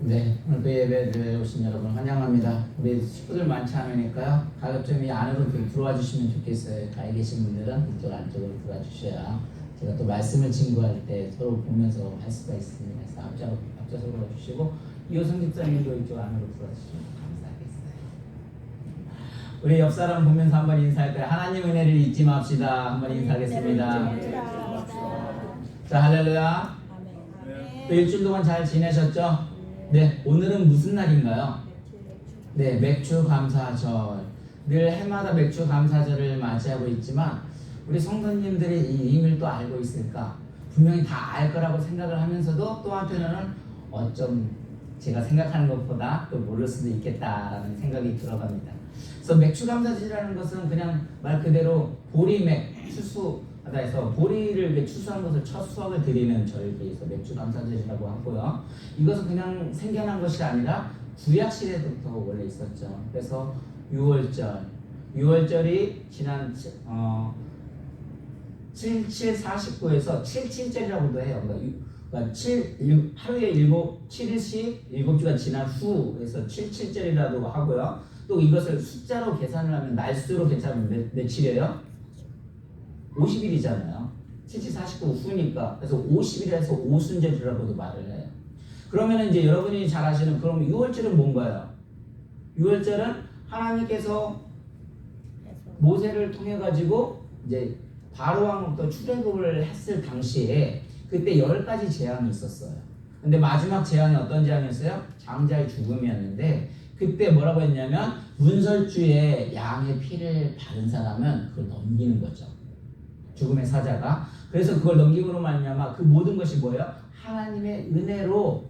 네, 오늘 그 예배에 오신 여러분 환영합니다. 우리 식구들 많지 않으니까요. 가급적 이 안으로 들어와 주시면 좋겠어요. 가에 계신 분들은 이쪽 안쪽으로 들어와 주셔야 제가 또 말씀을 증거할 때 서로 보면서 할 수가 있습니다. 그래서 앞좌서 들어와 주시고 이호성 집사님도 이쪽 안으로 들어와 주시면 감사하겠어요. 우리 옆 사람 보면서 한번 인사할까요? 하나님 은혜를 잊지 맙시다. 한번 인사하겠습니다. 자, 할렐루야. 또 일주일 동안 잘 지내셨죠? 네, 오늘은 무슨 날인가요? 네, 맥주 감사절. 늘 해마다 맥주 감사절을 맞이하고 있지만 우리 성도님들이 이 의미를 또 알고 있을까? 분명히 다 알 거라고 생각을 하면서도 또 한편으로는 어쩜 제가 생각하는 것보다 또 모를 수도 있겠다라는 생각이 들어갑니다. 그래서 맥주 감사절이라는 것은 그냥 말 그대로 보리맥 추수하다 해서 보리를 이렇게 추수한 것을 첫 수확을 드리는 절기에서 맥주 감사절이라고 하고요. 이것은 그냥 생겨난 것이 아니라 구약 시대부터 원래 있었죠. 그래서 6월절이 지난 7749에서 77절이라고도 해요. 그러니까 하루에 7일씩 7주가 지난 후에서 77절이라고 하고요. 또 이것을 숫자로 계산을 하면 날수로 계산하면 며칠이에요? 50일이잖아요. 7749 후니까. 그래서 50일에서 오순절이라고도 말을 해요. 그러면 이제 여러분이 잘 아시는 그럼 6월절은 뭔가요? 6월절은 하나님께서 모세를 통해 가지고 이제 바로 왕부터 출애굽을 했을 당시에 그때 10가지 재앙이 있었어요. 근데 마지막 재앙이 어떤 재앙이었어요? 장자의 죽음이었는데 그때 뭐라고 했냐면 문설주에 양의 피를 바른 사람은 그걸 넘기는 거죠. 죽음의 사자가. 그래서 그걸 넘김으로 말미암아 그 모든 것이 뭐예요? 하나님의 은혜로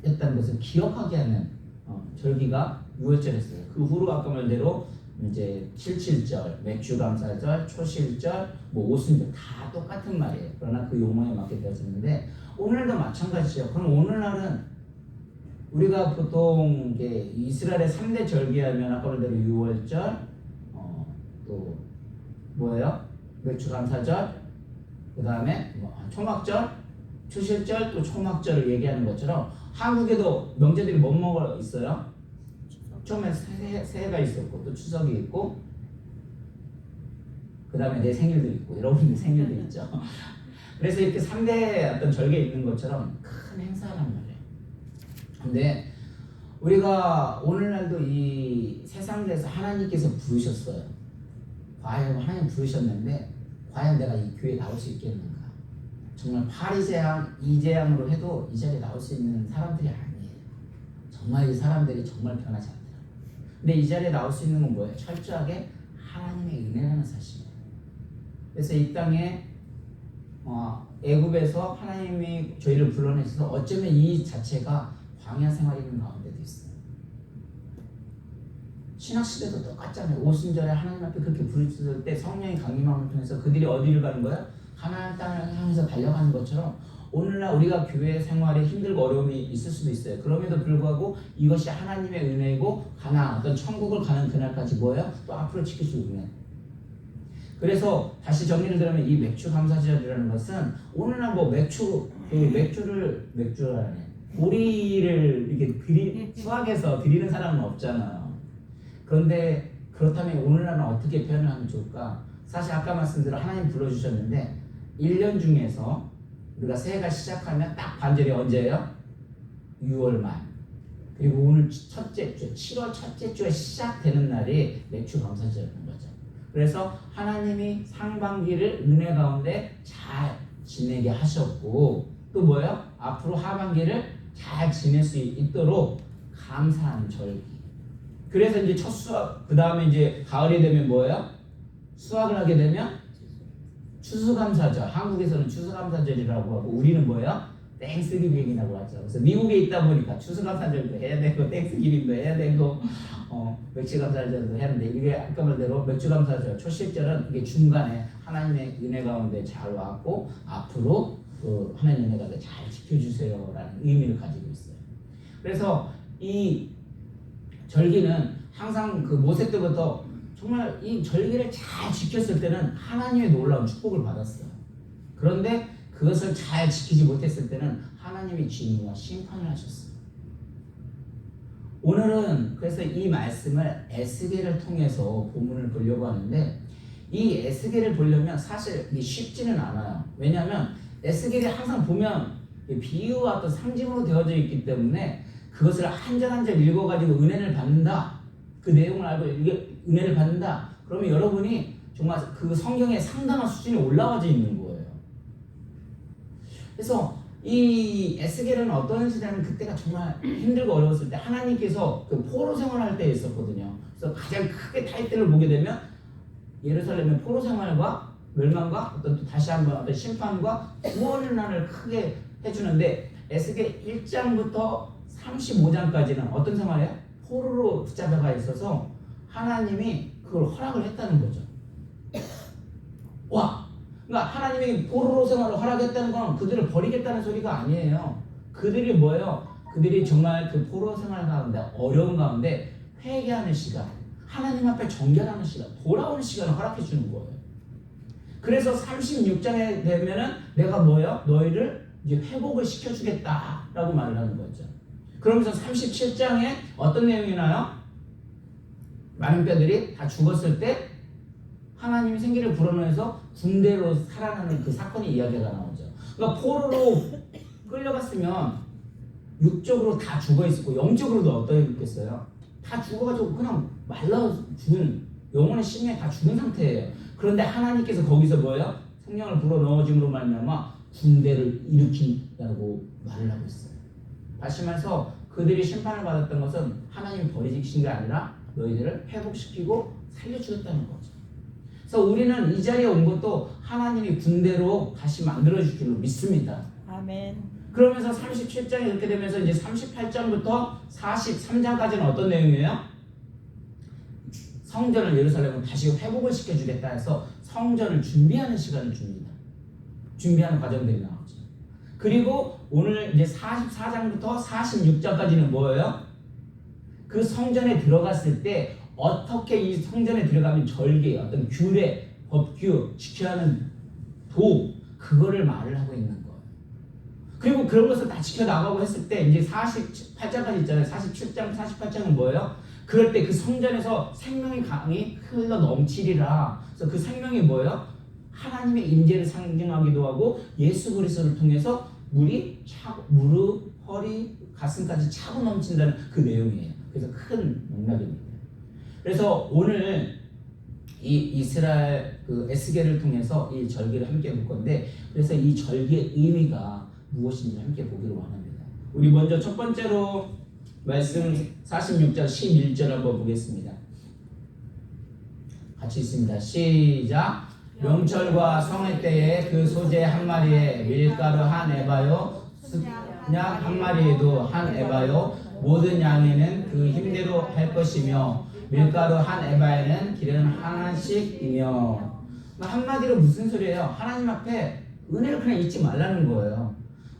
였다는 것을 기억하게 하는 절기가 6월절이었어요. 그 후로 아까 말대로 이제 77절, 맥주감사절, 초실절, 오순절 다 똑같은 말이에요. 그러나 그 용어에 맞게 되어졌는데 오늘도 마찬가지죠. 그럼 오늘날은 우리가 보통 이게 이스라엘의 3대 절기하면 아까 말대로 6월절, 또 뭐예요? 맥주감사절, 그 다음에 초막절, 초실절, 또 초막절을 얘기하는 것처럼 한국에도 명절들이 뭐뭐가 있어요? 처음에 새해가 있었고 또 추석이 있고 그 다음에 내 생일도 있고 여러분들 생일도 있죠. 그래서 이렇게 3대 어떤 절기에 있는 것처럼 큰 행사란 말이에요. 근데 우리가 오늘날도 이 세상에서 하나님께서 부르셨어요. 과연 하나님 부르셨는데 과연 내가 이 교회에 나올 수 있겠는가? 정말 파리제왕, 이재왕으로 해도 이 자리에 나올 수 있는 사람들이 아니에요. 정말 이 사람들이 정말 변하지 않더라고요. 근데 이 자리에 나올 수 있는 건 뭐예요? 철저하게 하나님의 은혜라는 사실이에요. 그래서 이 땅에 애굽에서 하나님이 저희를 불러내셔서 어쩌면 이 자체가 광야 생활이 있는 가운데도 있어요. 신학시대도 똑같잖아요. 오순절에 하나님 앞에 그렇게 부르셨을 때 성령이 강림함을 통해서 그들이 어디를 가는 거예요? 가나안 땅을 향해서 달려가는 것처럼 오늘날 우리가 교회 생활에 힘들고 어려움이 있을 수도 있어요. 그럼에도 불구하고 이것이 하나님의 은혜이고 가나안 어떤 천국을 가는 그날까지 뭐예요? 또 앞으로 지켜주고 있는. 그래서 다시 정리를 들으면 이 맥주 감사절이라는 것은 오늘날 뭐 맥주를 보리를 이렇게 수확해서 드리는 사람은 없잖아요. 그런데 그렇다면 오늘날은 어떻게 표현을 하면 좋을까? 사실 아까 말씀대로 하나님 불러주셨는데 1년 중에서 우리가 새해가 시작하면 딱 반절이 언제예요? 6월 말. 그리고 오늘 첫째 주, 7월 첫째 주에 시작되는 날이 맥주 감사절인 거죠. 그래서 하나님이 상반기를 은혜 가운데 잘 지내게 하셨고 또 뭐예요? 앞으로 하반기를 잘 지낼 수 있도록 감사하는 절기. 그래서 이제 첫 수확, 그 다음에 이제 가을이 되면 뭐예요? 수확을 하게 되면 추수감사절. 한국에서는 추수감사절이라고 하고 우리는 뭐예요? 땡스기빙이라고 하죠. 그래서 미국에 있다 보니까 추수감사절도 해야 되고 땡스기빙도 해야 되고 맥주감사절도 해야 하는데 이게 아까 말대로 맥주감사절, 초실절은 이게 중간에 하나님의 은혜 가운데 잘 왔고 앞으로 그 하나님의 은혜 가운데 잘 지켜주세요라는 의미를 가지고 있어요. 그래서 이 절기는 항상 그 모세 때부터 정말 이 절기를 잘 지켰을 때는 하나님의 놀라운 축복을 받았어요. 그런데 그것을 잘 지키지 못했을 때는 하나님이 진노와 심판을 하셨어요. 오늘은 그래서 이 말씀을 에스겔을 통해서 본문을 보려고 하는데 이 에스겔을 보려면 사실 이게 쉽지는 않아요. 왜냐하면 에스겔이 항상 보면 비유와 어떤 상징으로 되어져 있기 때문에 그것을 한 절 한 절 읽어가지고 은혜를 받는다. 그 내용을 알고 은혜를 받는다. 그러면 여러분이 정말 그 성경의 상당한 수준이 올라와져 있는 거예요. 그래서 이 에스겔은 어떤 시대는 그때가 정말 힘들고 어려웠을 때 하나님께서 그 포로 생활할 때 있었거든요. 그래서 가장 크게 타이틀을 보게 되면 예루살렘의 포로 생활과 멸망과 어떤 또 다시 한번 어떤 심판과 구원의 날을 크게 해주는데 에스겔 1장부터 35장까지는 어떤 생활이에요? 포로로 붙잡혀가 있어서 하나님이 그걸 허락을 했다는 거죠. 와! 그러니까 하나님이 포로로 생활을 허락했다는 건 그들을 버리겠다는 소리가 아니에요. 그들이 뭐예요? 그들이 정말 그 포로 생활 가운데 어려운 가운데 회개하는 시간, 하나님 앞에 정결하는 시간, 돌아오는 시간을 허락해 주는 거예요. 그래서 36장에 되면은 내가 뭐예요? 너희를 이제 회복을 시켜주겠다라고 말을 하는 거죠. 그러면서 37장에 어떤 내용이 나요? 많은 뼈들이 다 죽었을 때 하나님이 생기를 불어넣어서 군대로 살아나는 그 사건의 이야기가 나오죠. 그러니까 포로로 끌려갔으면 육적으로 다 죽어 있었고 영적으로도 어떠했겠어요? 다 죽어가지고 그냥 말라 죽은 영혼의 심령이 다 죽은 상태예요. 그런데 하나님께서 거기서 뭐예요? 생명을 불어넣어줌으로 말미암아 군대를 일으킨다고 말을 하고 있어요. 다시 말해서 그들이 심판을 받았던 것은 하나님이 버리신 게 아니라 너희들을 회복시키고 살려주겠다는 거죠. 그래서 우리는 이 자리에 온 것도 하나님이 군대로 다시 만들어줄 줄로 믿습니다. 아멘. 그러면서 37장이 이렇게 되면서 이제 38장부터 43장까지는 어떤 내용이에요? 성전을 예루살렘을 다시 회복을 시켜주겠다 해서 성전을 준비하는 시간을 줍니다. 준비하는 과정들이 나오죠. 그리고 오늘 이제 44장부터 46장까지는 뭐예요? 그 성전에 들어갔을 때 어떻게 이 성전에 들어가면 절개, 어떤 규례, 법규, 지켜야 하는 도, 그거를 말을 하고 있는 거예요. 그리고 그런 것을 다 지켜나가고 했을 때 이제 48장까지 있잖아요. 47장, 48장은 뭐예요? 그럴 때 그 성전에서 생명의 강이 흘러 넘치리라. 그래서 그 생명이 뭐예요? 하나님의 임재를 상징하기도 하고 예수 그리스도를 통해서 물이 차고 무릎, 허리, 가슴까지 차고 넘친다는 그 내용이에요. 그래서 큰 맥락입니다. 그래서 오늘 이 이스라엘 그 에스겔을 통해서 이 절기를 함께 볼 건데 그래서 이 절기의 의미가 무엇인지 함께 보기로 원합니다. 우리 먼저 첫 번째로 말씀 46장 11절 한번 보겠습니다. 같이 있습니다. 시작. 명철과 성회 때에 그 소재 한 마리에 밀가루 한 에바요 양 한 마리에도 한 에바요 모든 양에는 그 힘대로 할 것이며 밀가루 한 에바에는 기름 하나씩이며. 한마디로 무슨 소리예요? 하나님 앞에 은혜를 그냥 잊지 말라는 거예요.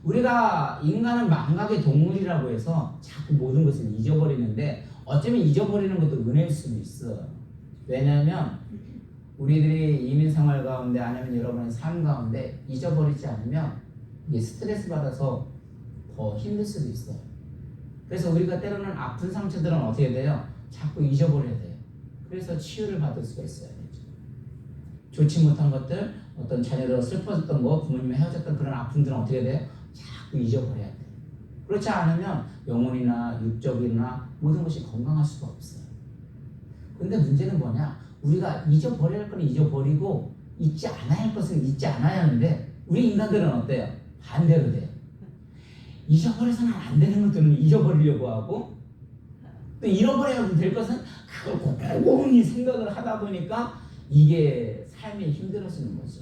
우리가 인간은 망각의 동물이라고 해서 자꾸 모든 것을 잊어버리는데 어쩌면 잊어버리는 것도 은혜일 수도 있어요. 왜냐하면 우리들이 이민 생활 가운데 아니면 여러분의 삶 가운데 잊어버리지 않으면 이게 스트레스 받아서 더 힘들 수도 있어요. 그래서 우리가 때로는 아픈 상처들은 어떻게 돼요? 자꾸 잊어버려야 돼요. 그래서 치유를 받을 수가 있어요. 좋지 못한 것들, 어떤 자녀들 슬퍼졌던 거, 부모님이 헤어졌던 그런 아픔들은 어떻게 돼요? 자꾸 잊어버려야 돼요. 그렇지 않으면 영혼이나 육적이나 모든 것이 건강할 수가 없어요. 근데 문제는 뭐냐? 우리가 잊어버려야 할 건 잊어버리고 잊지 않아야 할 것은 잊지 않아야 하는데 우리 인간들은 어때요? 반대로 돼요. 잊어버려서는 안 되는 것들은 잊어버리려고 하고 또 잃어버려야 될 것은 그걸 꼼꼼히 생각을 하다 보니까 이게 삶이 힘들어지는 거죠.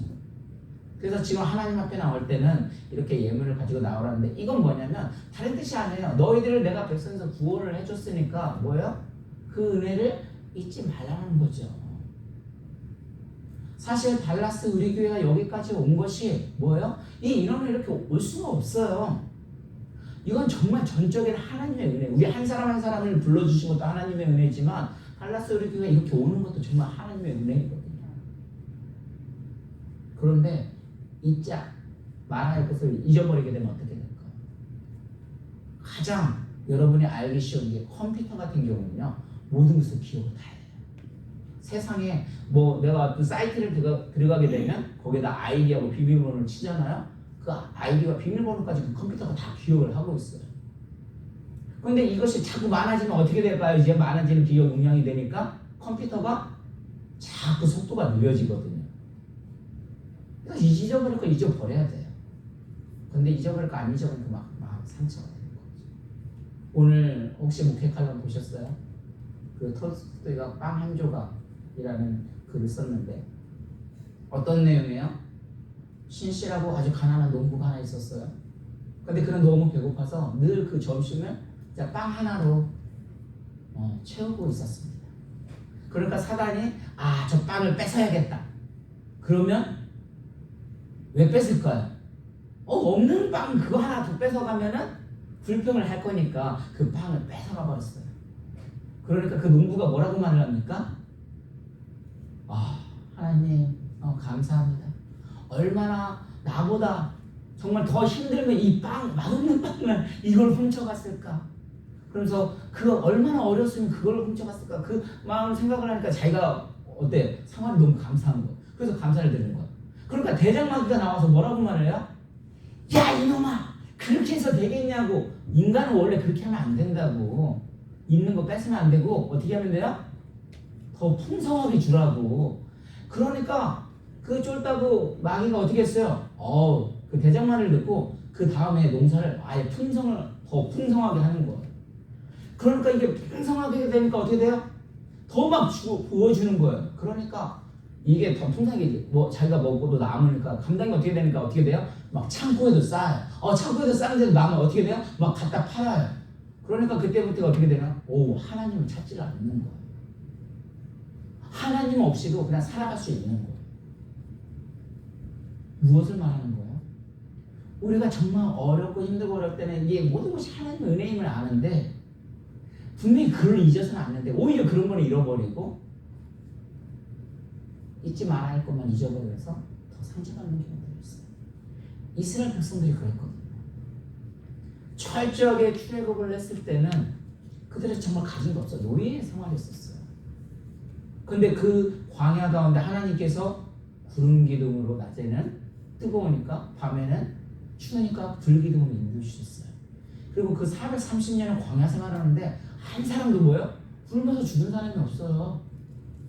그래서 지금 하나님 앞에 나올 때는 이렇게 예물을 가지고 나오라는데 이건 뭐냐면 다른 뜻이 아니에요. 너희들을 내가 백성에서 구원을 해줬으니까 뭐예요? 그 은혜를 잊지 말라는 거죠. 사실 달라스 우리 교회가 여기까지 온 것이 뭐예요? 이 인원을 이렇게 올 수가 없어요. 이건 정말 전적인 하나님의 은혜. 우리 한 사람 한 사람을 불러주신 것도 하나님의 은혜지만 달라스 우리 교회가 이렇게 오는 것도 정말 하나님의 은혜거든요. 그런데 잊자 말할 것을 잊어버리게 되면 어떻게 될까요? 가장 여러분이 알기 쉬운 게 컴퓨터 같은 경우는요 모든 것을 기억을 다 해요. 세상에 뭐 내가 어떤 사이트를 들어가게 되면 거기에다 아이디하고 비밀번호를 치잖아요. 그 아이디와 비밀번호까지 그 컴퓨터가 다 기억을 하고 있어요. 근데 이것이 자꾸 많아지면 어떻게 될까요? 이제 많아지는 기억 용량이 되니까 컴퓨터가 자꾸 속도가 느려지거든요. 그래서 잊어버릴 거 잊어버려야 돼요. 근데 잊어버릴 거 안 잊어버리고 막 상처가 되는 거죠. 오늘 혹시 목회 칼럼 보셨어요? 그 톨스토이가 빵 한 조각이라는 글을 썼는데 어떤 내용이에요? 신실하고 아주 가난한 농부가 하나 있었어요. 근데 그는 너무 배고파서 늘 그 점심을 빵 하나로 채우고 있었습니다. 그러니까 사단이 저 빵을 뺏어야겠다. 그러면 왜 뺏을까요? 없는 빵 그거 하나 더 뺏어가면은 불평을 할 거니까 그 빵을 뺏어가 버렸어요. 그러니까 그 농부가 뭐라고 말을 합니까? 하나님 감사합니다. 얼마나 나보다 정말 더 힘들면 이 빵, 맛없는 빵을 이걸 훔쳐갔을까? 그래서 그 얼마나 어렸으면 그걸 훔쳐갔을까? 그 마음 생각을 하니까 자기가 어때? 상황이 너무 감사한 거예요. 그래서 감사를 드리는 거예요. 그러니까 대장마귀가 나와서 뭐라고 말을 해요? 야 이놈아! 그렇게 해서 되겠냐고. 인간은 원래 그렇게 하면 안 된다고. 있는 거 뺏으면 안 되고 어떻게 하면 돼요? 더 풍성하게 주라고. 그러니까 그 쫄따구 마귀가 어떻게 했어요? 그 대장마를 듣고 그 다음에 농사를 아예 더 풍성하게 하는 거예요. 그러니까 이게 풍성하게 되니까 어떻게 돼요? 더 막 부어주는 거예요. 그러니까 이게 더 풍성하게 자기가 먹고도 남으니까 감당이 어떻게 되니까 어떻게 돼요? 막 창고에도 쌓아요. 창고에도 쌓는데도 남으면 어떻게 돼요? 막 갖다 팔아요. 그러니까 그때부터 어떻게 되나? 하나님을 찾지를 않는 거예요. 하나님 없이도 그냥 살아갈 수 있는 거예요. 무엇을 말하는 거예요? 우리가 정말 어렵고 힘들고 어려울 때는 이게 모든 것이 하나님의 은혜임을 아는데 분명히 그걸 잊어서는 않는데 오히려 그런 걸 잃어버리고 잊지 말아야 할 것만 잊어버려서 더 상처받는 경우도 있어요. 이스라엘 백성들이 그랬거든요. 철저하게 출애굽을 했을 때는 그들이 정말 가진 게 없어 노예의 생활이었었어요. 근데 그 광야 가운데 하나님께서 구름 기둥으로 낮에는 뜨거우니까 밤에는 추우니까 불기둥으로 인도주셨어요. 그리고 그 430년을 광야 생활하는데 한 사람도 뭐예요? 굶어서 죽은 사람이 없어요.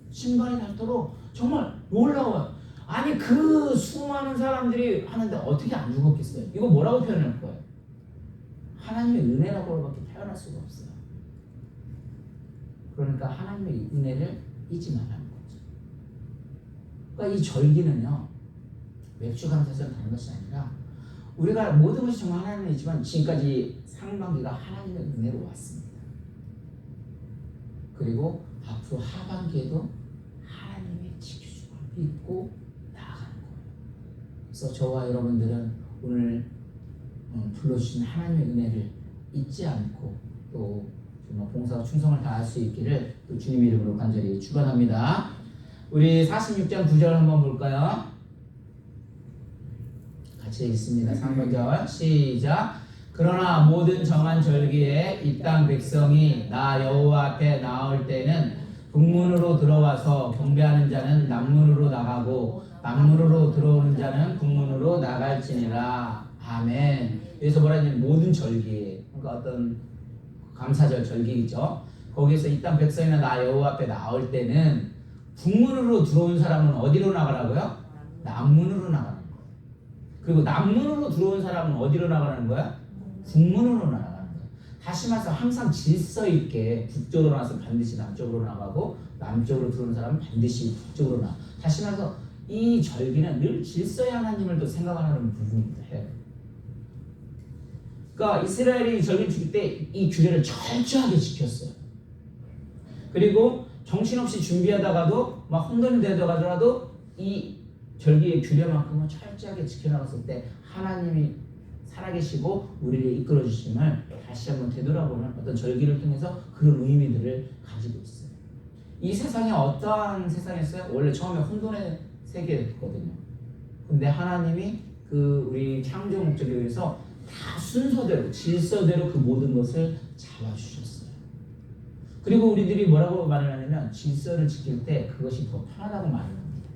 신발이 닳도록 정말 놀라워요. 아니 그 수많은 사람들이 하는데 어떻게 안 죽었겠어요? 이거 뭐라고 표현할 거예요? 하나님의 은혜라고밖에 표현할 수가 없어요. 그러니까 하나님의 은혜를 잊지 말라는 거죠. 그러니까 이 절기는요 맥주 감사절은 다른 것이 아니라 우리가 모든 것이 정말 하나님의 있지만 지금까지 상반기가 하나님의 은혜로 왔습니다. 그리고 앞으로 하반기에도 하나님이 지켜주고 믿고 나아가는 거예요. 그래서 저와 여러분들은 오늘 불러주신 하나님의 은혜를 잊지 않고 또 정말 봉사와 충성을 다할 수 있기를 또 주님 이름으로 간절히 축원합니다. 우리 46장 9절 한번 볼까요? 같이 읽습니다. 상반절 시작. 그러나 모든 정한 절기에 이 땅 백성이 나 여호와 앞에 나올 때는 북문으로 들어와서 경배하는 자는 남문으로 나가고 남문으로 들어오는 자는 북문으로 나갈지니라. 아멘. 여기서 뭐라 하냐면 모든 절기, 그러니까 어떤 감사절 절기죠. 거기서 이 땅 백성이나 나 여호와 앞에 나올 때는 북문으로 들어온 사람은 어디로 나가라고요? 남문으로 나가는 거예요. 그리고 남문으로 들어온 사람은 어디로 나가는 거야? 북문으로 나가는 거예요. 다시 말해서 항상 질서 있게 북쪽으로 나와서 반드시 남쪽으로 나가고 남쪽으로 들어온 사람은 반드시 북쪽으로 나가. 다시 말해서 이 절기는 늘 질서의 하나님을 또 생각하는 부분입니다. 그러니까 이스라엘이 절기를 지킬 때 이 규례를 철저하게 지켰어요. 그리고 정신없이 준비하다가도 막 혼돈이 되더라도 이 절기의 규례만큼은 철저하게 지켜나갔을 때 하나님이 살아계시고 우리를 이끌어 주심을 다시 한번 되돌아보는 어떤 절기를 통해서 그런 의미들을 가지고 있어요. 이 세상이 어떠한 세상이었어요? 원래 처음에 혼돈의 세계였거든요. 근데 하나님이 그 우리 창조 목적에 의해서 다 순서대로 질서대로 그 모든 것을 잡아주셨어요. 그리고 우리들이 뭐라고 말을 하냐면 질서를 지킬 때 그것이 더 편하다고 말을 합니다.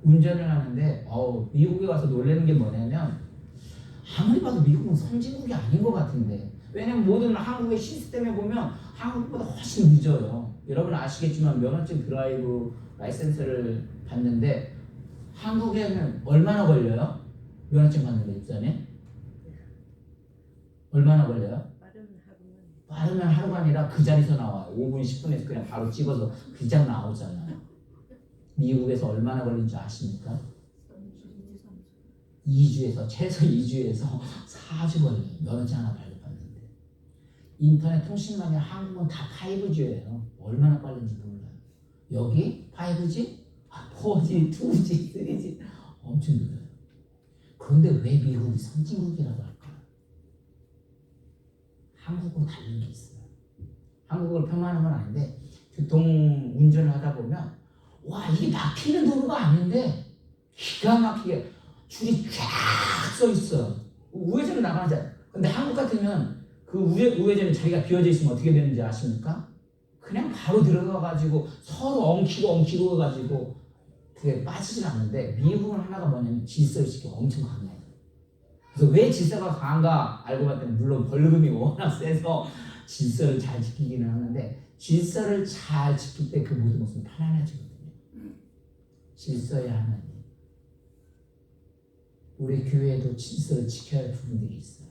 운전을 하는데 미국에 와서 놀라는 게 뭐냐면 아무리 봐도 미국은 선진국이 아닌 것 같은데, 왜냐면 모든 한국의 시스템에 보면 한국보다 훨씬 늦어요. 여러분 아시겠지만 면허증 드라이브 라이센스를 받는데 한국에는 얼마나 걸려요? 면허증 받는데 입사에 얼마나 걸려요? 빠르면 하루가 아니라 그 자리에서 나와요. 5분 10분에서 그냥 바로 찍어서 그냥 나오잖아요. 미국에서 얼마나 걸린 줄 아십니까? 2주에서 최소 2주에서 4주 걸려요. 면허증 하나 발급받는데. 인터넷 통신망이 한국은 다 5G예요. 얼마나 빠른지 몰라요. 여기 5G? 4G, 2G, 3G 엄청 느려요. 그런데 왜 미국이 선진국이라고 할까요? 한국으로 다른 게 있어요. 한국을 폄하하는 건 아닌데 교통 운전을 하다 보면 와 이게 막히는 도로가 아닌데 기가 막히게 줄이 쫙 서 있어. 우회전을 나가자. 근데 한국 같으면 그 우회전에 자리가 비어져 있으면 어떻게 되는지 아십니까? 그냥 바로 들어가가지고 서로 엉키고 가지고 그게 빠지질 않는데, 미국은 하나가 뭐냐면 질서를 지키고 엄청 강해요. 그래서 왜 질서가 강한가 알고 봤더니 물론 벌금이 워낙 세서 질서를 잘 지키기는 하는데, 질서를 잘 지킬 때 그 모든 것은 편안해지거든요. 질서의 하나님. 우리 교회에도 질서를 지켜야 할 부분들이 있어요.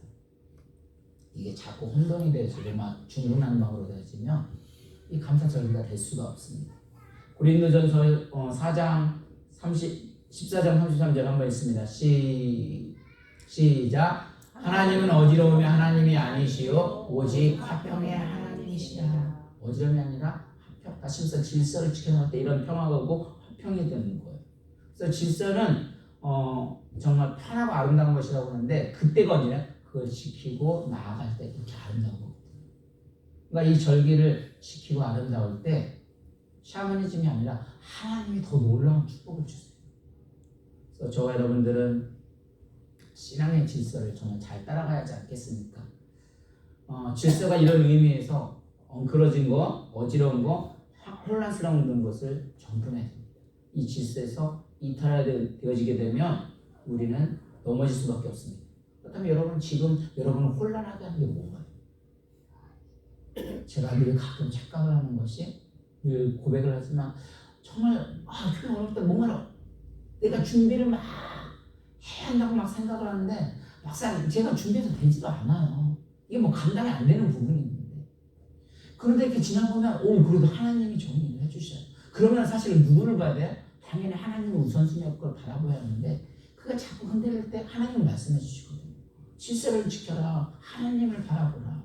이게 자꾸 혼돈이 돼서 막 중구난방으로 되어지면 이 감사절기가 될 수가 없습니다. 고린도전서 4장 14장 33절 한번 있습니다. 시작. 하나님은 어지러움이 하나님이 아니시오 오직 화평의 하나님이시라. 어지러움이 아니라 화평. 다시 한번 질서를 지켜나갈 때 이런 평화가 오고 화평이 되는 거예요. 그래서 질서는 정말 편하고 아름다운 것이라고 하는데 그때가 언제냐? 그걸 지키고 나아갈 때 그렇게 아름다운 거거든요. 그러니까 이 절기를 지키고 아름다울 때 샤머니즘이 아니라 하나님이 더 놀라운 축복을 주세요. 그래서 저와 여러분들은 신앙의 질서를 정말 잘 따라가야 하지 않겠습니까? 질서가 이런 의미에서 엉클어진 거, 어지러운 거, 혼란스러운 것을 정돈해야 됩니다. 이 질서에서 이탈되어지게 되면 우리는 넘어질 수밖에 없습니다. 그렇다면 여러분 지금 여러분을 혼란하게 하는 게 뭔가요? 제가 늘 가끔 착각을 하는 것이, 늘 고백을 하지만 정말 그게 어릴 때 뭔가 내가 준비를 막 해야 한다고 막 생각을 하는데 막상 제가 준비해서 되지도 않아요. 이게 뭐 감당이 안 되는 부분이 있는데, 그런데 이렇게 지나보면 그래도 하나님이 정리를 해주셔요. 그러면 사실 누구를 봐야 돼요? 당연히 하나님의 우선순위의 걸 바라봐야 하는데 그가 자꾸 흔들릴 때 하나님을 말씀해 주시거든요. 질서를 지켜라. 하나님을 바라보라.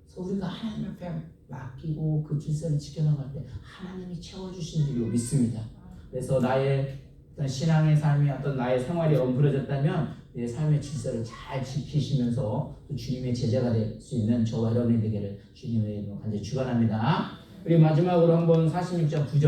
그래서 우리가 하나님 앞에 맡기고 그 질서를 지켜나갈 때 하나님이 채워주신 줄로 믿습니다. 그래서 나의 어떤 신앙의 삶이 어떤 나의 생활이 엉클어졌다면 내 삶의 질서를 잘 지키시면서 또 주님의 제자가 될 수 있는 저와 여러분이 되기를 주님의 이름으로 간절히 축원합니다. 그리고 마지막으로 한번 46장 9절